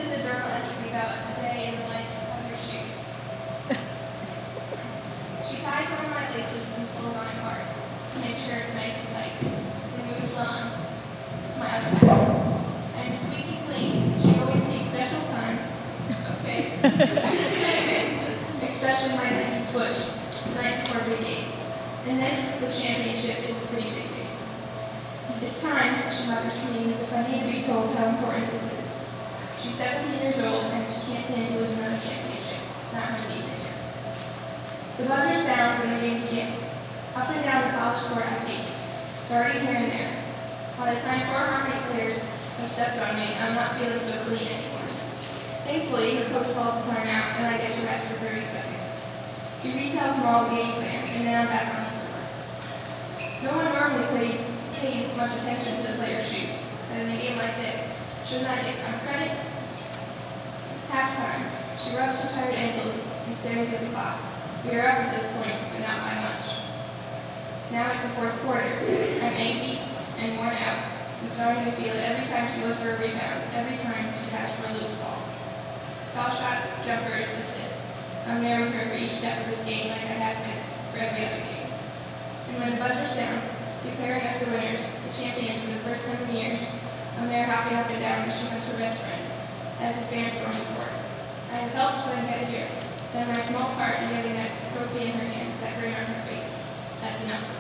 is a journal entry about a day in the life of her shoes. She ties one of my laces and pulls on it hard to make sure it's nice and tight, then moves on to my other pair. And squeaky clean, she always takes special time, okay, especially my Nike swoosh, the night before big games. And this, the championship, is a pretty big game. It's time, she mutters to me, as if I need to be told how important this is. She's 17 years old, and she can't stand to lose another championship, not her season yet. The buzzer sounds, and the game begins. Up and down the college court I pace, darting here and there. By the time 4 Harmony players have stepped on me, I'm not feeling so clean anymore. Thankfully, the coach calls the timeout, and I get to rest for 30 seconds. He retells them all the game plan, and then I'm back on the floor. No one normally pays much attention to the player's shoes, and in a game like this, shouldn't I get some credit? Halftime. She rubs her tired ankles and stares at the clock. We are up at this point, but not by much. Now it's the fourth quarter. I'm achy and worn out, and starting to feel it every time she goes for a rebound, every time she has for a loose ball. Foul shots, jumpers, assists. I'm there with her for each step of this game like I have been for every other game. And when the buzzer sounds, declaring us the winners, the champions for the first time in years, I'm there hopping up and down as she hugs her best friend, as the fans storm the court. I have helped when I get here, done my small part in getting that trophy in her hands, that grin on her face. That's enough for me.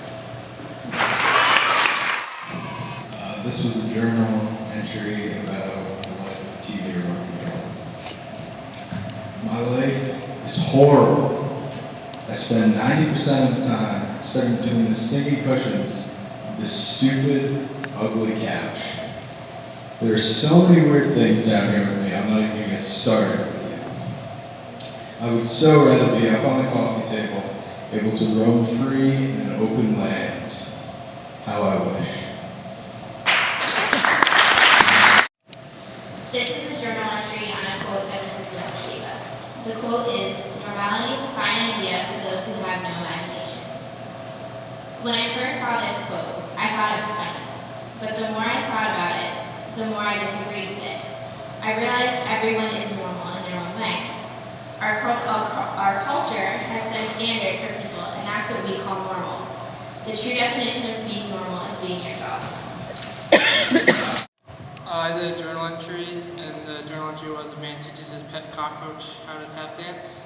This was a journal entry about the life of TV working girl. My life is horrible. I spend 90% of the time stuck between the stinky cushions of this stupid, ugly couch. There are so many weird things down here with me, I'm not even going to get started with you. I would so rather be up on the coffee table, able to roam free in an open land. How I wish. This is a journal entry on a quote that Mrs. Lynch gave us. The quote is, "Normality is a fine idea for those who have no imagination." When I first saw this quote, I thought it was funny. But the more I thought about it, the more I disagreed with it. I realized everyone is normal in their own way. Our culture has set a standard for people, and that's what we call normal. The true definition of being normal is being yourself. I did a journal entry, and the journal entry was a man teaches his pet cockroach how to tap dance.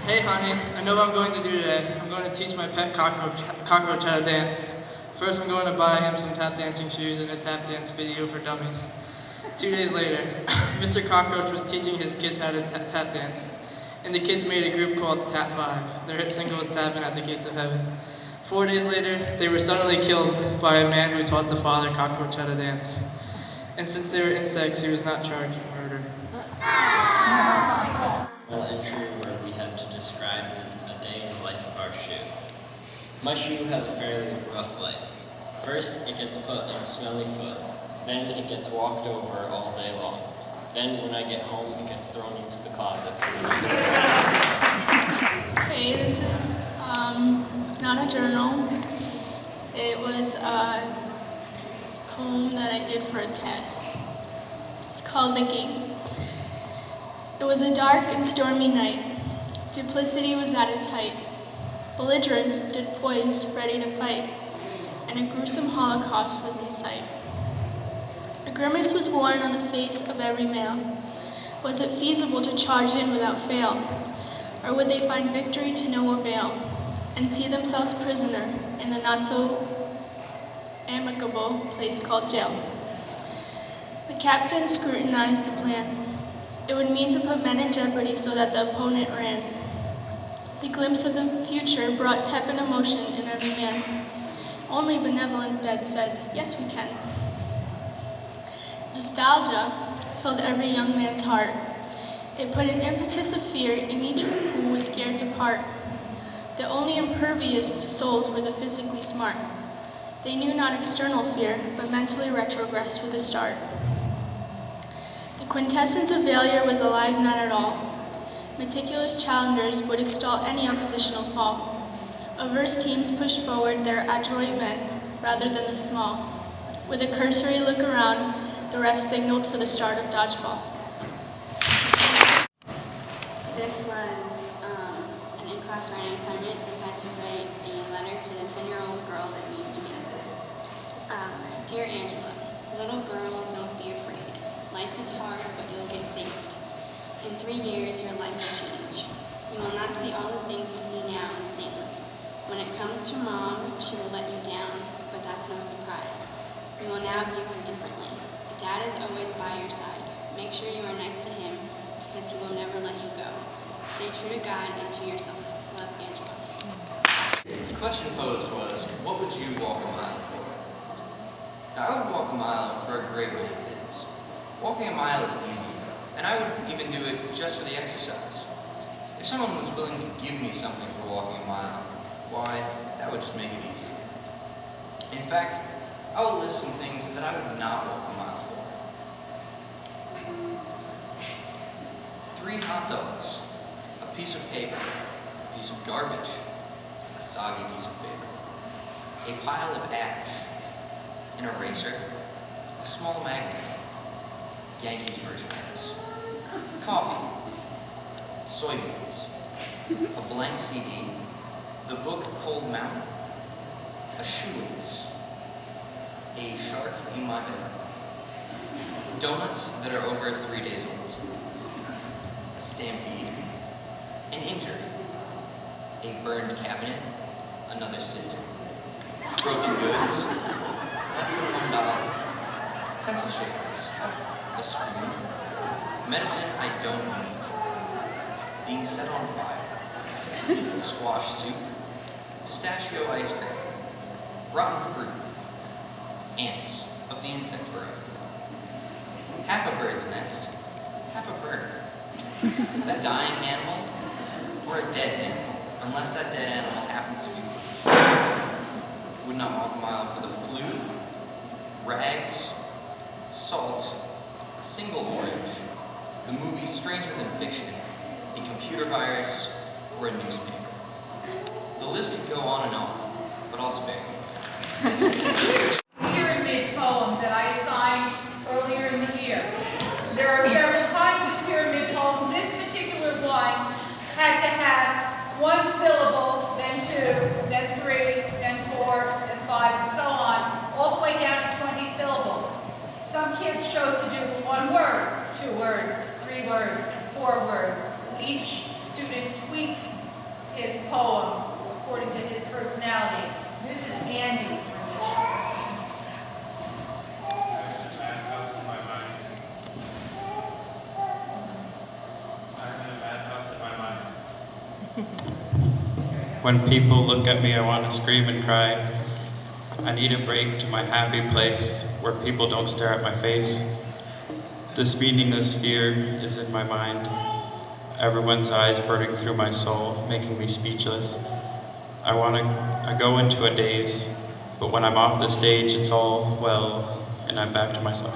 Hey honey, I know what I'm going to do today. I'm going to teach my pet cockroach how to dance. First I'm going to buy him some tap dancing shoes and a tap dance video for dummies. 2 days later, Mr. Cockroach was teaching his kids how to tap dance, and the kids made a group called Tap 5. Their hit single was Tapping at the Gates of Heaven. 4 days later, they were suddenly killed by a man who taught the father cockroach how to dance. And since they were insects, he was not charged with murder. An entry where we had to describe a day in the life of our shoe. My shoe has a fairly rough life. First, it gets put in a smelly foot. Then it gets walked over all day long. Then when I get home, it gets thrown into the closet. Hey, this is not a journal. It was a poem that I did for a test. It's called The Game. It was a dark and stormy night. Duplicity was at its height. Belligerents stood poised, ready to fight, and a gruesome holocaust was in sight. A grimace was worn on the face of every male. Was it feasible to charge in without fail? Or would they find victory to no avail, and see themselves prisoner in the not-so-amicable place called jail? The captain scrutinized the plan. It would mean to put men in jeopardy so that the opponent ran. The glimpse of the future brought tepid emotion in every man. Only benevolent bed said, "Yes, we can." Nostalgia filled every young man's heart. It put an impetus of fear in each who was scared to part. The only impervious souls were the physically smart. They knew not external fear, but mentally retrogressed with a start. The quintessence of failure was alive not at all. Meticulous challengers would extol any oppositional fall. Averse teams pushed forward their adroit men rather than the small. With a cursory look around, The ref signaled for the start of dodgeball. This was an in-class writing assignment. We had to write a letter to the 10-year-old girl that we used to be. Dear Angela, little girl, don't be afraid. Life is hard, but you'll get saved. In 3 years, your life will change. You will not see all the things you see now and sing. When it comes to Mom, she will let you down, but that's no surprise. You will now view her differently. Dad is always by your side. Make sure you are nice to him, because he will never let you go. Stay true to God and to yourself. Love, Angela. The question posed was, what would you walk a mile for? Now, I would walk a mile for a great many things. Walking a mile is easy, and I would even do it just for the exercise. If someone was willing to give me something for walking a mile, why, that would just make it easier. In fact, I will list some things that I would not walk a mile for. 3 hot dogs, a piece of paper, a piece of garbage, a soggy piece of paper, a pile of ash, an eraser, a small magnet, Yankees merchandise, coffee, soybeans, a blank CD, the book Cold Mountain, a shoelace, a shark in my bed, donuts that are over 3 days old, a stampede, an injury, a burned cabinet, another sister, broken goods, less than $1, pencil shavings, a spoon, medicine I don't need, being set on fire, squash soup, pistachio ice cream, rotten fruit, ants of the insect variety, half a bird's nest, half a bird, a dying animal, or a dead animal, unless that dead animal happens to be would not walk a mile for the flu, rags, salt, a single orange, the movie Stranger Than Fiction, a computer virus, or a newspaper. The list could go on and on, but I'll spare you. Pyramid poem that I assigned earlier in the year. There are several kinds of pyramid poems. This particular one had to have 1 syllable, then 2, then 3, then 4, then 5, and so on, all the way down to 20 syllables. Some kids chose to do 1 word, 2 words, 3 words, 4 words. Each student tweaked his poem according to his personality. This is Andy's rendition. Madhouse in my mind. I'm in a madhouse in my mind. When people look at me, I want to scream and cry. I need a break to my happy place where people don't stare at my face. This meaningless fear is in my mind. Everyone's eyes burning through my soul, making me speechless. I go into a daze, but when I'm off the stage, it's all well, and I'm back to myself.